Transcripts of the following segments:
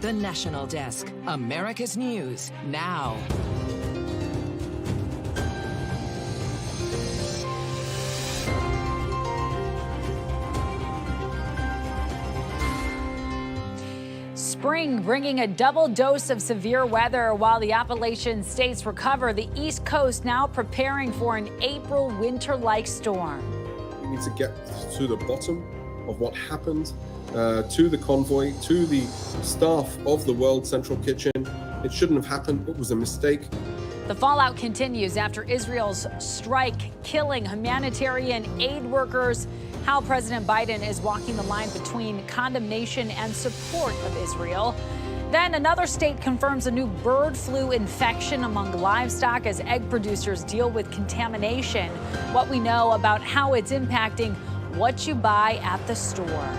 The National Desk, America's News, now. Spring bringing a double dose of severe weather while the Appalachian states recover. The East Coast now preparing for an April winter-like storm. We need to get to the bottom of what happened to the convoy, to the staff of the World Central Kitchen. It shouldn't have happened. It was a mistake. The fallout continues after Israel's strike, killing humanitarian aid workers. How President Biden is walking the line between condemnation and support of Israel. Then another state confirms a new bird flu infection among livestock as egg producers deal with contamination. What we know about how it's impacting what you buy at the store.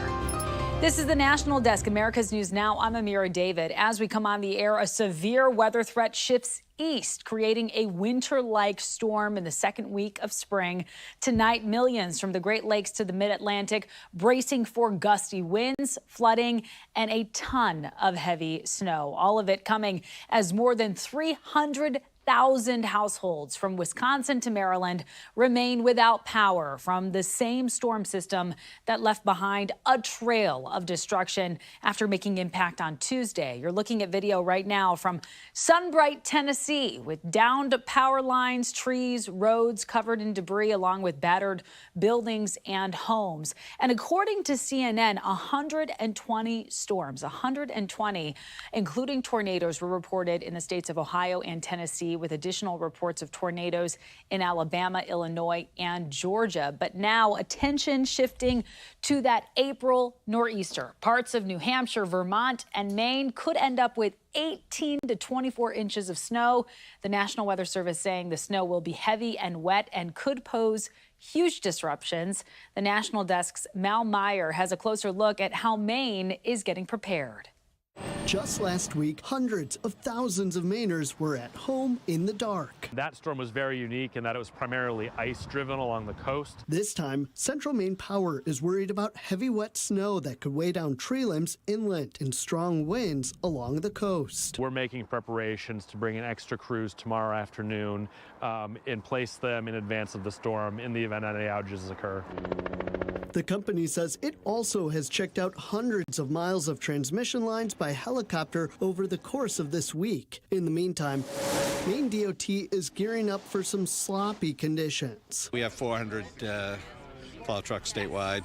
This is the National Desk, America's News Now. I'm Amira David. As we come on the air, a severe weather threat shifts east, creating a winter-like storm in the second week of spring. Tonight, millions from the Great Lakes to the Mid-Atlantic bracing for gusty winds, flooding, and a ton of heavy snow. All of it coming as more than 300,000 households from Wisconsin to Maryland remain without power from the same storm system that left behind a trail of destruction after making impact on Tuesday. You're looking at video right now from Sunbright, Tennessee, with downed power lines, trees, roads covered in debris, along with battered buildings and homes. And according to CNN, 120 storms, 120, including tornadoes, were reported in the states of Ohio and Tennessee, with additional reports of tornadoes in Alabama, Illinois, and Georgia. But now attention shifting to that April nor'easter. Parts of New Hampshire, Vermont, and Maine could end up with 18 to 24 inches of snow. The National Weather Service saying the snow will be heavy and wet and could pose huge disruptions. The National Desk's Mal Meyer has a closer look at how Maine is getting prepared. Just last week, hundreds of thousands of Mainers were at home in the dark. That storm was very unique in that it was primarily ice-driven along the coast. This time, Central Maine Power is worried about heavy wet snow that could weigh down tree limbs inland and strong winds along the coast. We're making preparations to bring in extra crews tomorrow afternoon and place them in advance of the storm in the event any outages occur. The company says it also has checked out hundreds of miles of transmission lines by helicopter over the course of this week. In the meantime, Maine DOT is gearing up for some sloppy conditions. We have 400 plow trucks statewide.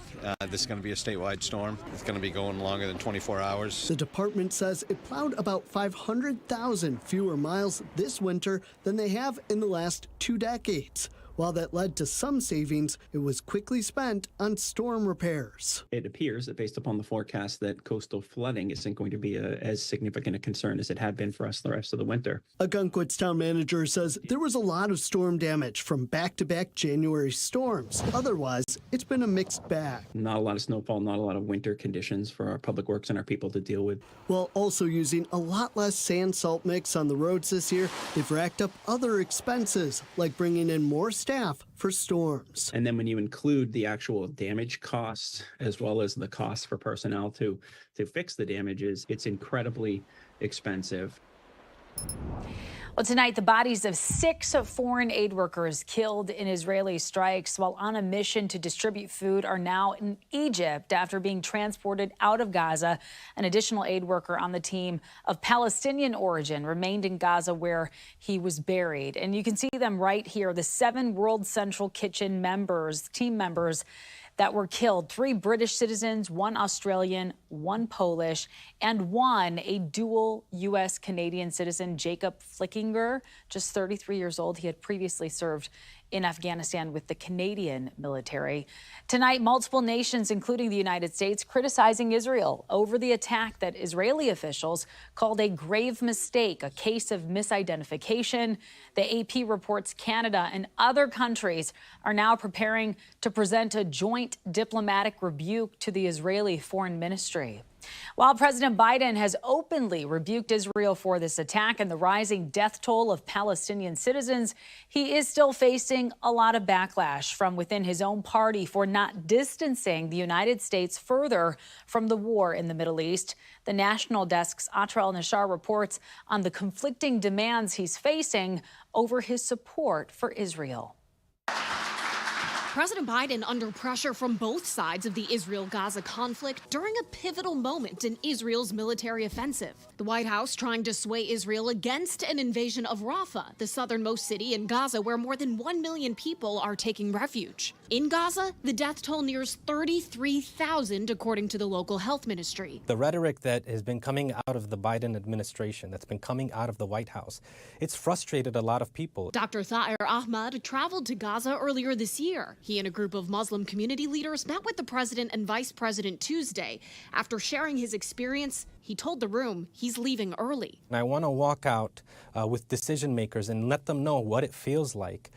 This is going to be a statewide storm. It's going to be going longer than 24 hours. The department says it plowed about 500,000 fewer miles this winter than they have in the last 2 decades. While that led to some savings, it was quickly spent on storm repairs. It appears that based upon the forecast that coastal flooding isn't going to be as significant a concern as it had been for us the rest of the winter. A Gunkwit's town manager says there was a lot of storm damage from back-to-back January storms. Otherwise, it's been a mixed bag. Not a lot of snowfall, not a lot of winter conditions for our public works and our people to deal with. While also using a lot less sand salt mix on the roads this year, they've racked up other expenses, like bringing in more staff for storms. And then when you include the actual damage costs as well as the costs for personnel to fix the damages, it's incredibly expensive. Well, tonight, the bodies of 6 foreign aid workers killed in Israeli strikes while on a mission to distribute food are now in Egypt after being transported out of Gaza. An additional aid worker on the team of Palestinian origin remained in Gaza where he was buried. And you can see them right here, the 7 World Central Kitchen members, team members that were killed. 3 British citizens, 1 Australian, 1 Polish, and 1 a dual U.S.-Canadian citizen, Jacob Flickinger, just 33 years old. He had previously served in Afghanistan with the Canadian military. Tonight, multiple nations, including the United States, criticizing Israel over the attack that Israeli officials called a grave mistake, a case of misidentification. The AP reports Canada and other countries are now preparing to present a joint diplomatic rebuke to the Israeli Foreign Ministry. While President Biden has openly rebuked Israel for this attack and the rising death toll of Palestinian citizens, he is still facing a lot of backlash from within his own party for not distancing the United States further from the war in the Middle East. The National Desk's Atral Nashar reports on the conflicting demands he's facing over his support for Israel. President Biden under pressure from both sides of the Israel-Gaza conflict during a pivotal moment in Israel's military offensive. The White House trying to sway Israel against an invasion of Rafah, the southernmost city in Gaza where more than 1 million people are taking refuge. In Gaza, the death toll nears 33,000 according to the local health ministry. The rhetoric that has been coming out of the Biden administration, that's been coming out of the White House, it's frustrated a lot of people. Dr. Thaer Ahmad traveled to Gaza earlier this year. He and a group of Muslim community leaders met with the president and vice president Tuesday. After sharing his experience, he told the room he's leaving early. And I want to walk out with decision makers and let them know what it feels like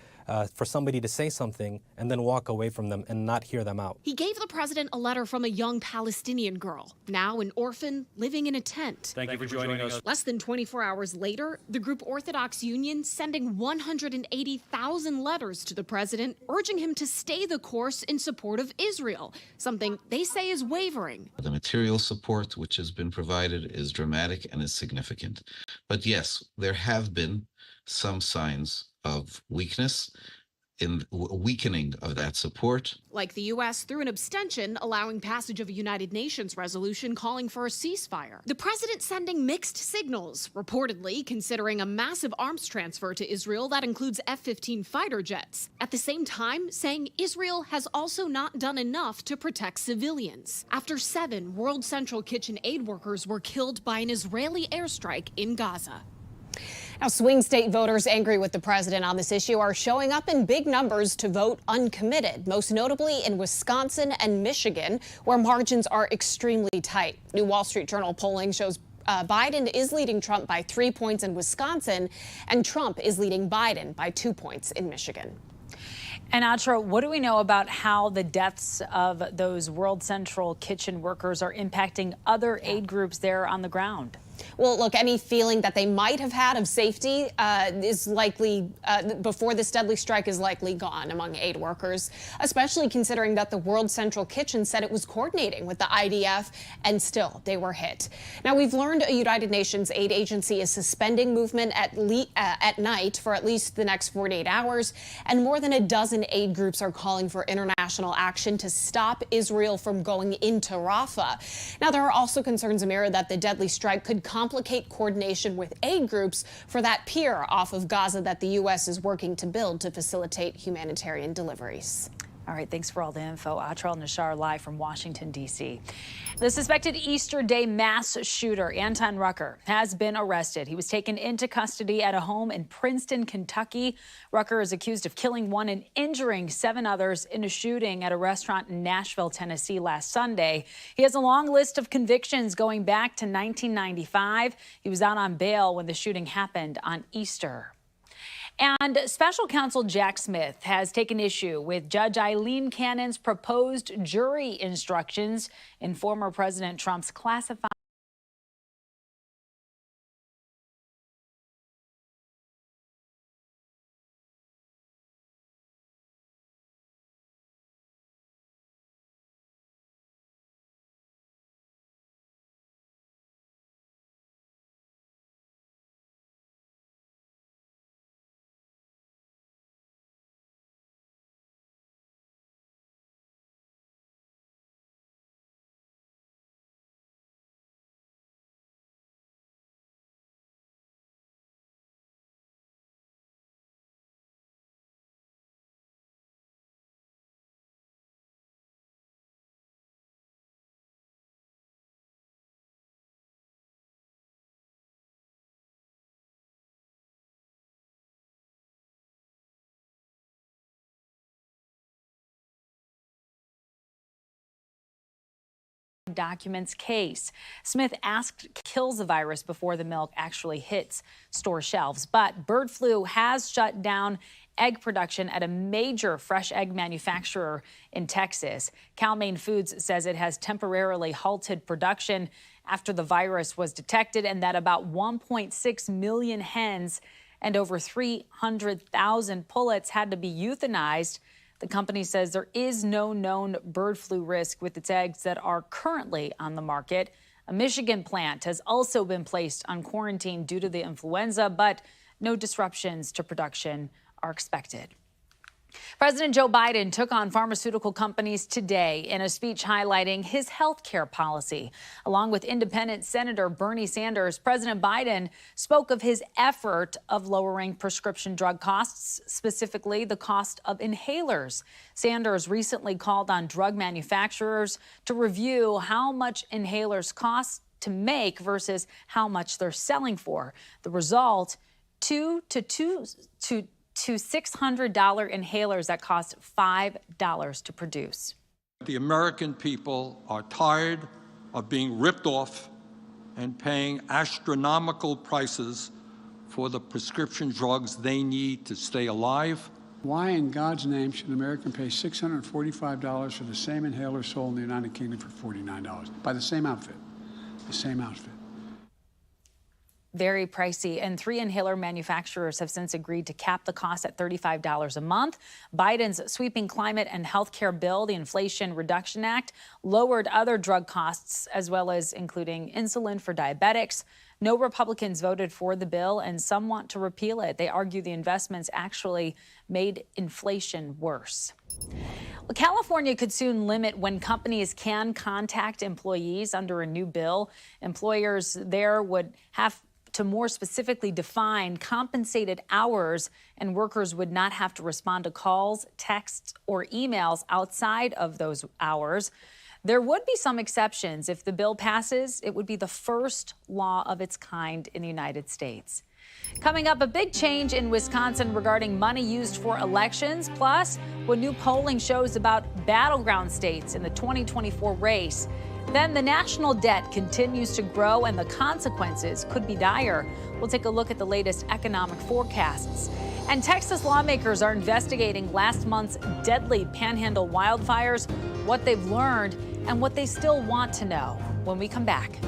for somebody to say something and then walk away from them and not hear them out. He gave the president a letter from a young Palestinian girl, now an orphan living in a tent. Thank you for joining us. Less than 24 hours later, the group Orthodox Union sending 180,000 letters to the president, urging him to stay the course in support of Israel, something they say is wavering. The material support which has been provided is dramatic and is significant. But yes, there have been some signs of weakness in weakening of that support. Like the U.S. through an abstention allowing passage of a United Nations resolution calling for a ceasefire. The president sending mixed signals, reportedly considering a massive arms transfer to Israel that includes F-15 fighter jets. At the same time, saying Israel has also not done enough to protect civilians. After 7 World Central Kitchen aid workers were killed by an Israeli airstrike in Gaza. Now, swing state voters angry with the president on this issue are showing up in big numbers to vote uncommitted, most notably in Wisconsin and Michigan, where margins are extremely tight. New Wall Street Journal polling shows Biden is leading Trump by 3 points in Wisconsin, and Trump is leading Biden by 2 points in Michigan. And Atra, what do we know about how the deaths of those World Central Kitchen workers are impacting other aid groups there on the ground? Well, look, any feeling that they might have had of safety is likely, before this deadly strike, is likely gone among aid workers, especially considering that the World Central Kitchen said it was coordinating with the IDF, and still they were hit. Now, we've learned a United Nations aid agency is suspending movement at night for at least the next 48 hours, and more than a dozen aid groups are calling for international action to stop Israel from going into Rafah. Now, there are also concerns, Amira, that the deadly strike could complicate coordination with aid groups for that pier off of Gaza that the U.S. is working to build to facilitate humanitarian deliveries. All right, thanks for all the info. Atral Nashar live from Washington, D.C. The suspected Easter Day mass shooter, Anton Rucker, has been arrested. He was taken into custody at a home in Princeton, Kentucky. Rucker is accused of killing 1 and injuring 7 others in a shooting at a restaurant in Nashville, Tennessee last Sunday. He has a long list of convictions going back to 1995. He was out on bail when the shooting happened on Easter. And special counsel Jack Smith has taken issue with Judge Eileen Cannon's proposed jury instructions in former President Trump's classified documents case. Smith asked kills the virus before the milk actually hits store shelves, but bird flu has shut down egg production at a major fresh egg manufacturer in Texas. Cal-Maine Foods says it has temporarily halted production after the virus was detected, and that about 1.6 million hens and over 300,000 pullets had to be euthanized. The company says there is no known bird flu risk with its eggs that are currently on the market. A Michigan plant has also been placed on quarantine due to the influenza, but no disruptions to production are expected. President Joe Biden took on pharmaceutical companies today in a speech highlighting his health care policy. Along with independent Senator Bernie Sanders, President Biden spoke of his effort of lowering prescription drug costs, specifically the cost of inhalers. Sanders recently called on drug manufacturers to review how much inhalers cost to make versus how much they're selling for. The result, $200 to $600 inhalers that cost $5 to produce. The American people are tired of being ripped off and paying astronomical prices for the prescription drugs they need to stay alive. Why in God's name should an American pay $645 for the same inhaler sold in the United Kingdom for $49 by the same outfit? The same outfit. Very pricey, and 3 inhaler manufacturers have since agreed to cap the cost at $35 a month. Biden's sweeping climate and health care bill, the Inflation Reduction Act, lowered other drug costs, as well as including insulin for diabetics. No Republicans voted for the bill, and some want to repeal it. They argue the investments actually made inflation worse. Well, California could soon limit when companies can contact employees under a new bill. Employers there would have to more specifically define compensated hours, and workers would not have to respond to calls, texts, or emails outside of those hours. There would be some exceptions. If the bill passes, it would be the first law of its kind in the United States. Coming up, a big change in Wisconsin regarding money used for elections, plus what new polling shows about battleground states in the 2024 race. Then the national debt continues to grow and the consequences could be dire. We'll take a look at the latest economic forecasts. And Texas lawmakers are investigating last month's deadly Panhandle wildfires, what they've learned, and what they still want to know when we come back.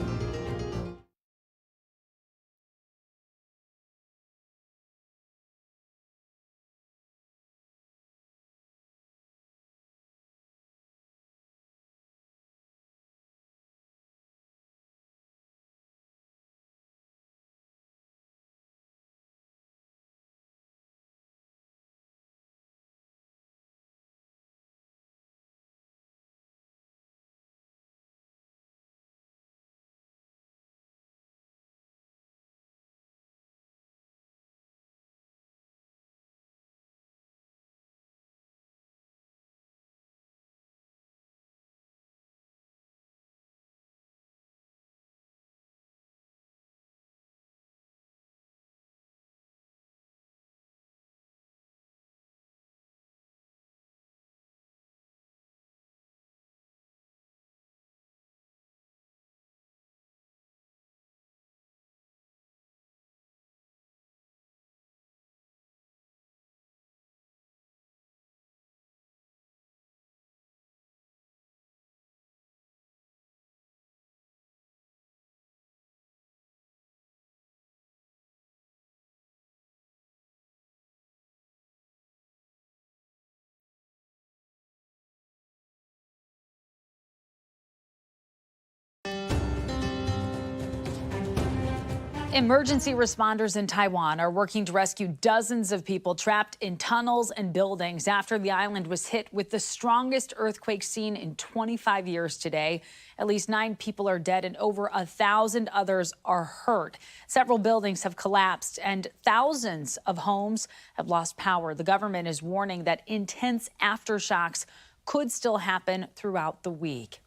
Emergency responders in Taiwan are working to rescue dozens of people trapped in tunnels and buildings after the island was hit with the strongest earthquake seen in 25 years today. At least 9 people are dead and over 1,000 others are hurt. Several buildings have collapsed and thousands of homes have lost power. The government is warning that intense aftershocks could still happen throughout the week.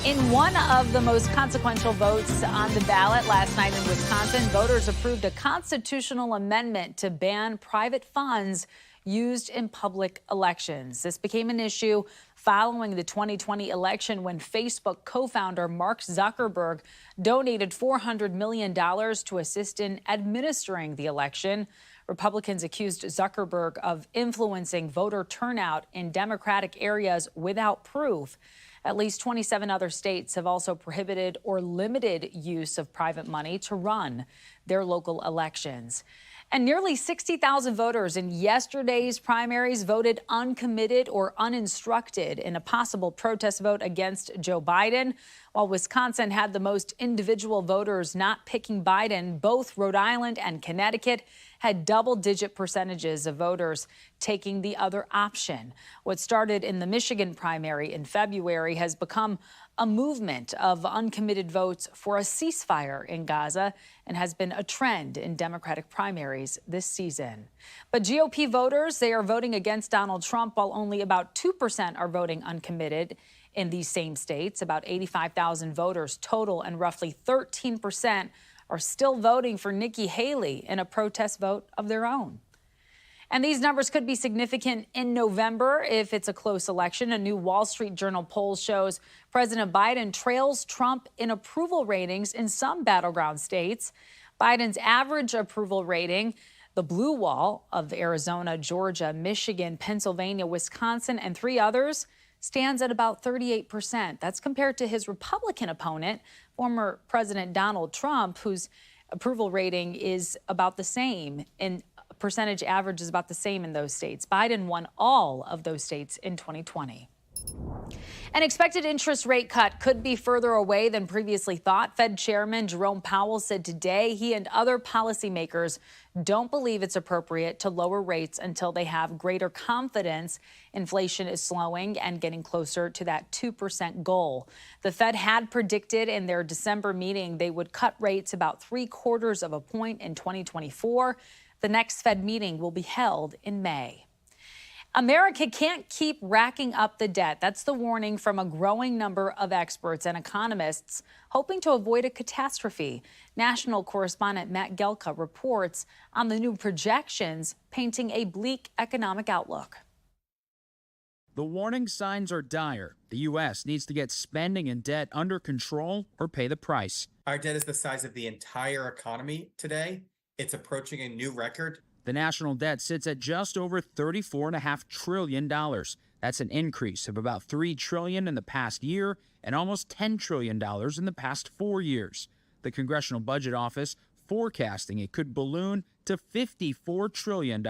In one of the most consequential votes on the ballot last night in Wisconsin, voters approved a constitutional amendment to ban private funds used in public elections. This became an issue following the 2020 election when Facebook co-founder Mark Zuckerberg donated $400 million to assist in administering the election. Republicans accused Zuckerberg of influencing voter turnout in Democratic areas without proof. At least 27 other states have also prohibited or limited use of private money to run their local elections. And nearly 60,000 voters in yesterday's primaries voted uncommitted or uninstructed in a possible protest vote against Joe Biden. While Wisconsin had the most individual voters not picking Biden, both Rhode Island and Connecticut had double-digit percentages of voters taking the other option. What started in the Michigan primary in February has become a movement of uncommitted votes for a ceasefire in Gaza and has been a trend in Democratic primaries this season. But GOP voters, they are voting against Donald Trump, while only about 2% are voting uncommitted in these same states. About 85,000 voters total, and roughly 13% are still voting for Nikki Haley in a protest vote of their own. And these numbers could be significant in November if it's a close election. A new Wall Street Journal poll shows President Biden trails Trump in approval ratings in some battleground states. Biden's average approval rating, the blue wall of Arizona, Georgia, Michigan, Pennsylvania, Wisconsin, and 3 others, stands at about 38%. That's compared to his Republican opponent, former President Donald Trump, whose approval rating is about the same, and percentage average is about the same in those states. Biden won all of those states in 2020. An expected interest rate cut could be further away than previously thought. Fed Chairman Jerome Powell said today he and other policymakers don't believe it's appropriate to lower rates until they have greater confidence inflation is slowing and getting closer to that 2% goal. The Fed had predicted in their December meeting they would cut rates about 3/4 of a point in 2024. The next Fed meeting will be held in May. America can't keep racking up the debt. That's the warning from a growing number of experts and economists hoping to avoid a catastrophe. National correspondent Matt Gelka reports on the new projections painting a bleak economic outlook. The warning signs are dire. The U.S. needs to get spending and debt under control or pay the price. Our debt is the size of the entire economy today. It's approaching a new record. The national debt sits at just over $34.5 trillion. That's an increase of about $3 trillion in the past year and almost $10 trillion in the past 4 years. The Congressional Budget Office forecasting it could balloon to $54 trillion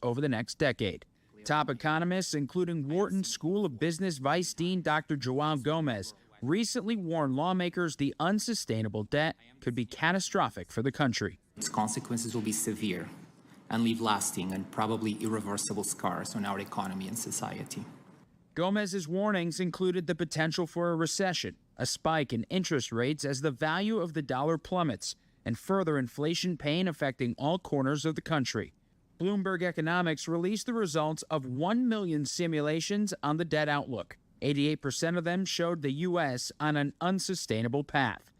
over the next decade. Top economists, including Wharton School of Business Vice Dean Dr. João Gomez, recently warned lawmakers the unsustainable debt could be catastrophic for the country. Its consequences will be severe and leave lasting and probably irreversible scars on our economy and society. Gomez's warnings included the potential for a recession, a spike in interest rates as the value of the dollar plummets, and further inflation pain affecting all corners of the country. Bloomberg Economics released the results of 1 million simulations on the debt outlook. 88% of them showed the U.S. on an unsustainable path.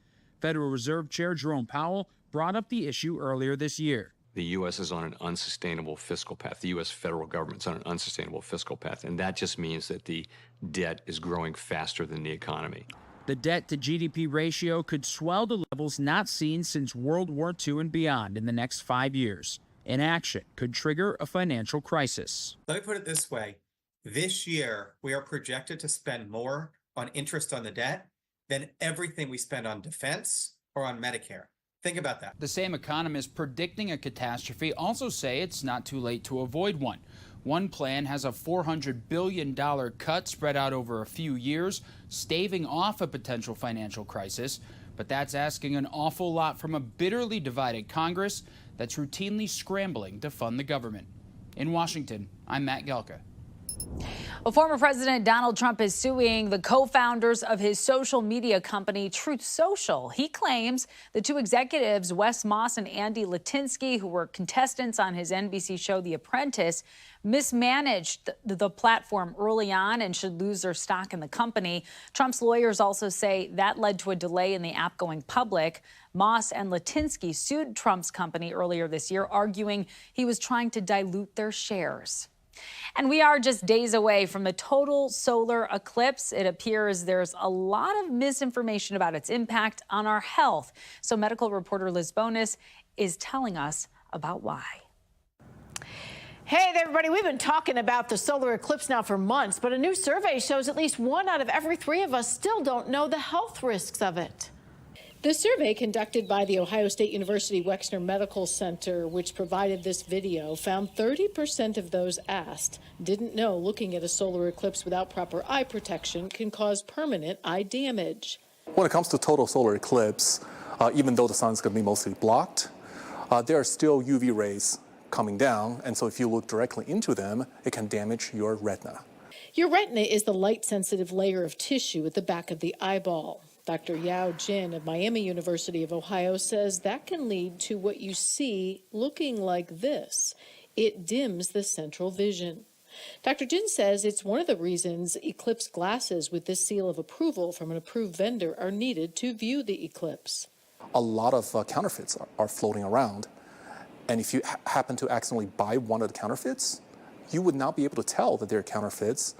Federal Reserve Chair Jerome Powell brought up the issue earlier this year. The U.S. is on an unsustainable fiscal path. The U.S. federal government's on an unsustainable fiscal path, and that just means that the debt is growing faster than the economy. The debt-to-GDP ratio could swell to levels not seen since World War II and beyond in the next 5 years. Inaction could trigger a financial crisis. Let me put it this way. This year, we are projected to spend more on interest on the debt than everything we spend on defense or on Medicare. Think about that. The same economists predicting a catastrophe also say it's not too late to avoid one. One plan has a $400 billion cut spread out over a few years, staving off a potential financial crisis. But that's asking an awful lot from a bitterly divided Congress that's routinely scrambling to fund the government. In Washington, I'm Matt Gelka. Well, former President Donald Trump is suing the co-founders of his social media company, Truth Social. He claims the two executives, Wes Moss and Andy Litinsky, who were contestants on his NBC show The Apprentice, mismanaged the platform early on and should lose their stock in the company. Trump's lawyers also say that led to a delay in the app going public. Moss and Litinsky sued Trump's company earlier this year, arguing he was trying to dilute their shares. And we are just days away from the total solar eclipse. It appears there's a lot of misinformation about its impact on our health. So medical reporter Liz Bonus is telling us about why. Hey there, everybody. We've been talking about the solar eclipse now for months, but a new survey shows at least 1 out of every 3 of us still don't know the health risks of it. The survey conducted by the Ohio State University Wexner Medical Center, which provided this video, found 30% of those asked didn't know looking at a solar eclipse without proper eye protection can cause permanent eye damage. When it comes to total solar eclipse, even though the sun's going to be mostly blocked, there are still UV rays coming down, and so if you look directly into them, it can damage your retina. Your retina is the light-sensitive layer of tissue at the back of the eyeball. Dr. Yao Jin of Miami University of Ohio says that can lead to what you see looking like this. It dims the central vision. Dr. Jin says it's one of the reasons eclipse glasses with this seal of approval from an approved vendor are needed to view the eclipse. A lot of counterfeits are floating around. And if you happen to accidentally buy one of the counterfeits, you would not be able to tell that they're counterfeits.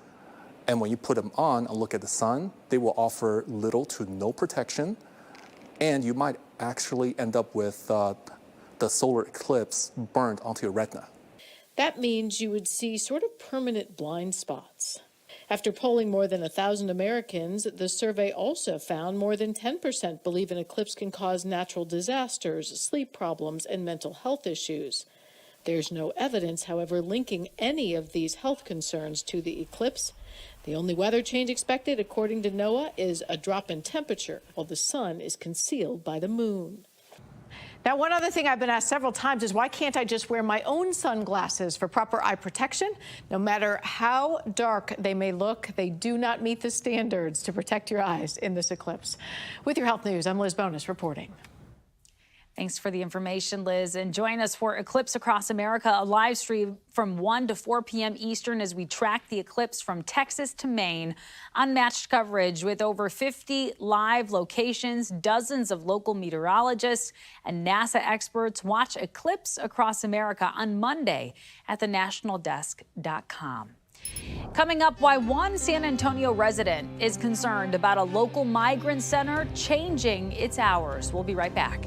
And when you put them on and look at the sun, they will offer little to no protection. And you might actually end up with the solar eclipse burned onto your retina. That means you would see sort of permanent blind spots. After polling more than 1,000 Americans, the survey also found more than 10% believe an eclipse can cause natural disasters, sleep problems, and mental health issues. There's no evidence, however, linking any of these health concerns to the eclipse. The only weather change expected, according to NOAA, is a drop in temperature, while the sun is concealed by the moon. Now, one other thing I've been asked several times is why can't I just wear my own sunglasses for proper eye protection? No matter how dark they may look, they do not meet the standards to protect your eyes in this eclipse. With your health news, I'm Liz Bonus reporting. Thanks for the information, Liz. And join us for Eclipse Across America, a live stream from 1 to 4 p.m. Eastern as we track the eclipse from Texas to Maine. Unmatched coverage with over 50 live locations, dozens of local meteorologists and NASA experts. Watch Eclipse Across America on Monday at thenationaldesk.com. Coming up, why one San Antonio resident is concerned about a local migrant center changing its hours. We'll be right back.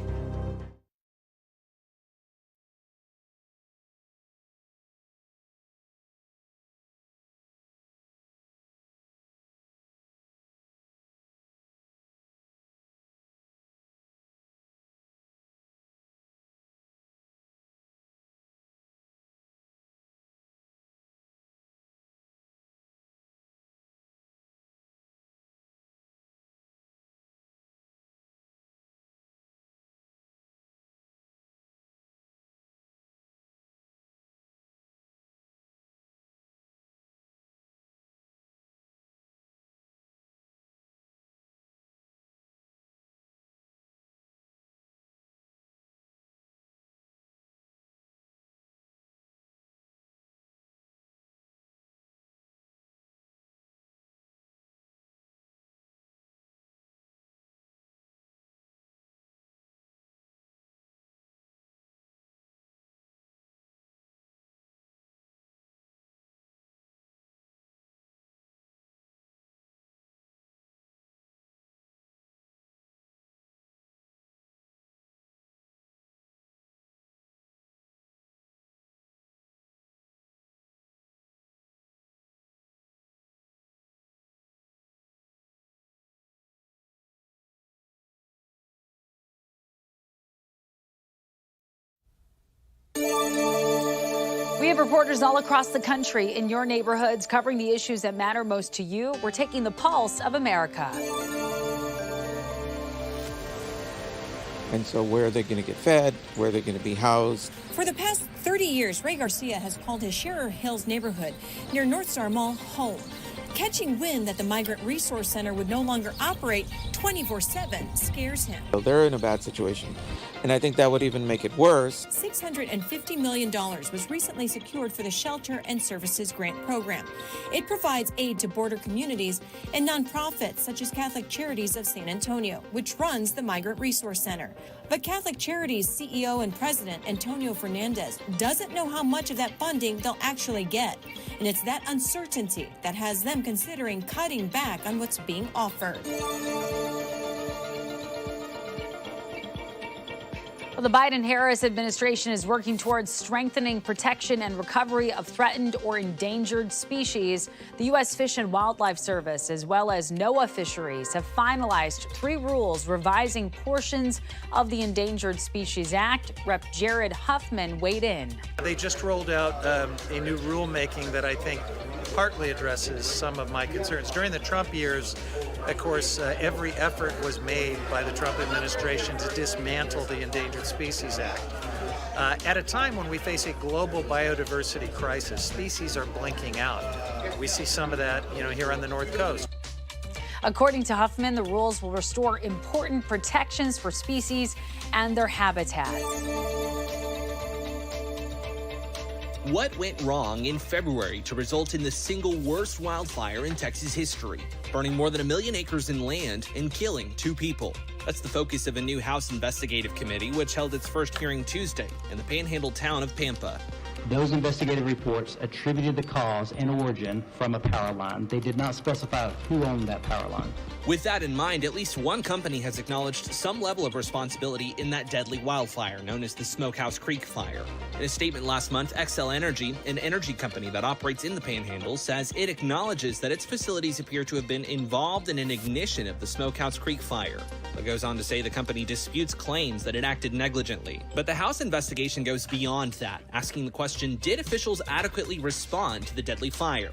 We have reporters all across the country in your neighborhoods covering the issues that matter most to you. We're taking the pulse of America. And so where are they going to get fed? Where are they going to be housed? For the past 30 years, Ray Garcia has called his Shearer Hills neighborhood near North Star Mall home. Catching wind that the Migrant Resource Center would no longer operate 24/7 scares him. So they're in a bad situation. And I think that would even make it worse. $650 million was recently secured for the Shelter and Services Grant Program. It provides aid to border communities and nonprofits such as Catholic Charities of San Antonio, which runs the Migrant Resource Center. But Catholic Charities CEO and President Antonio Fernandez doesn't know how much of that funding they'll actually get. And it's that uncertainty that has them considering cutting back on what's being offered. Well, the Biden-Harris administration is working towards strengthening protection and recovery of threatened or endangered species. The U.S. Fish and Wildlife Service, as well as NOAA Fisheries, have finalized 3 rules revising portions of the Endangered Species Act. Rep. Jared Huffman weighed in. They just rolled out a new rulemaking that I think partly addresses some of my concerns. During the Trump years, of course, every effort was made by the Trump administration to dismantle the Endangered Species Act. At a time when we face a global biodiversity crisis, species are blinking out. We see some of that, here on the North Coast. According to Huffman, the rules will restore important protections for species and their habitat. What went wrong in February to result in the single worst wildfire in Texas history, burning more than 1 million acres in land and killing 2 people? That's the focus of a new House investigative committee, which held its first hearing Tuesday in the panhandle town of Pampa. Those investigative reports attributed the cause and origin from a power line. They did not specify who owned that power line. With that in mind, at least one company has acknowledged some level of responsibility in that deadly wildfire known as the Smokehouse Creek Fire. In a statement last month, Xcel Energy, an energy company that operates in the Panhandle, says it acknowledges that its facilities appear to have been involved in an ignition of the Smokehouse Creek Fire. It goes on to say the company disputes claims that it acted negligently. But the House investigation goes beyond that, asking the question, did officials adequately respond to the deadly fire?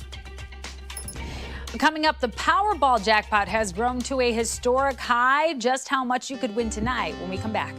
Coming up, the Powerball jackpot has grown to a historic high. Just how much you could win tonight when we come back.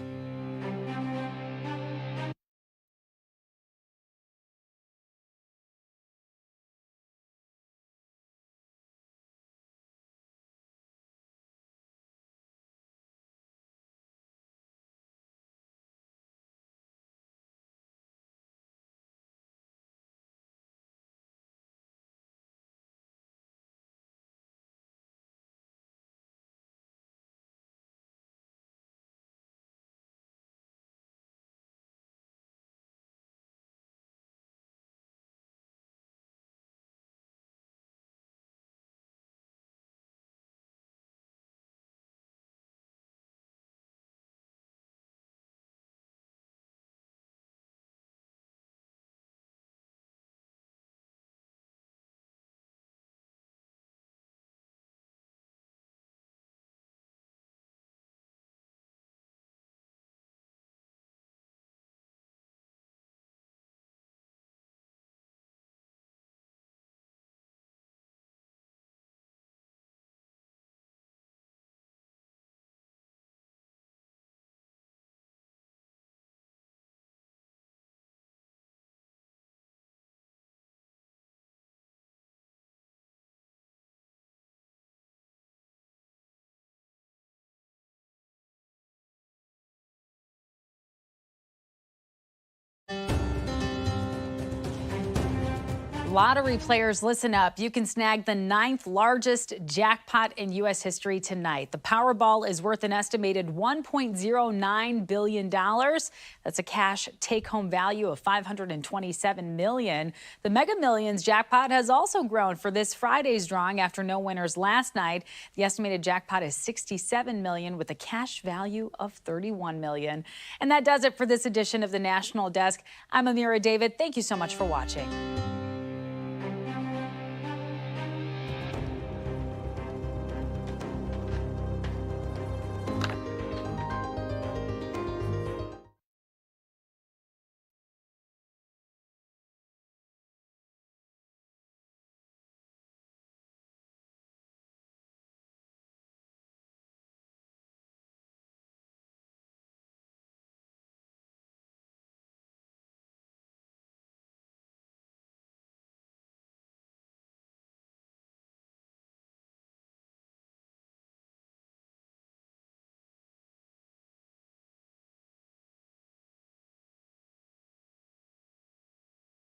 Lottery players, listen up. You can snag the 9th largest jackpot in U.S. history tonight. The Powerball is worth an estimated $1.09 billion. That's a cash take-home value of $527 million. The Mega Millions jackpot has also grown for this Friday's drawing after no winners last night. The estimated jackpot is $67 million with a cash value of $31 million. And that does it for this edition of the National Desk. I'm Amira David. Thank you so much for watching.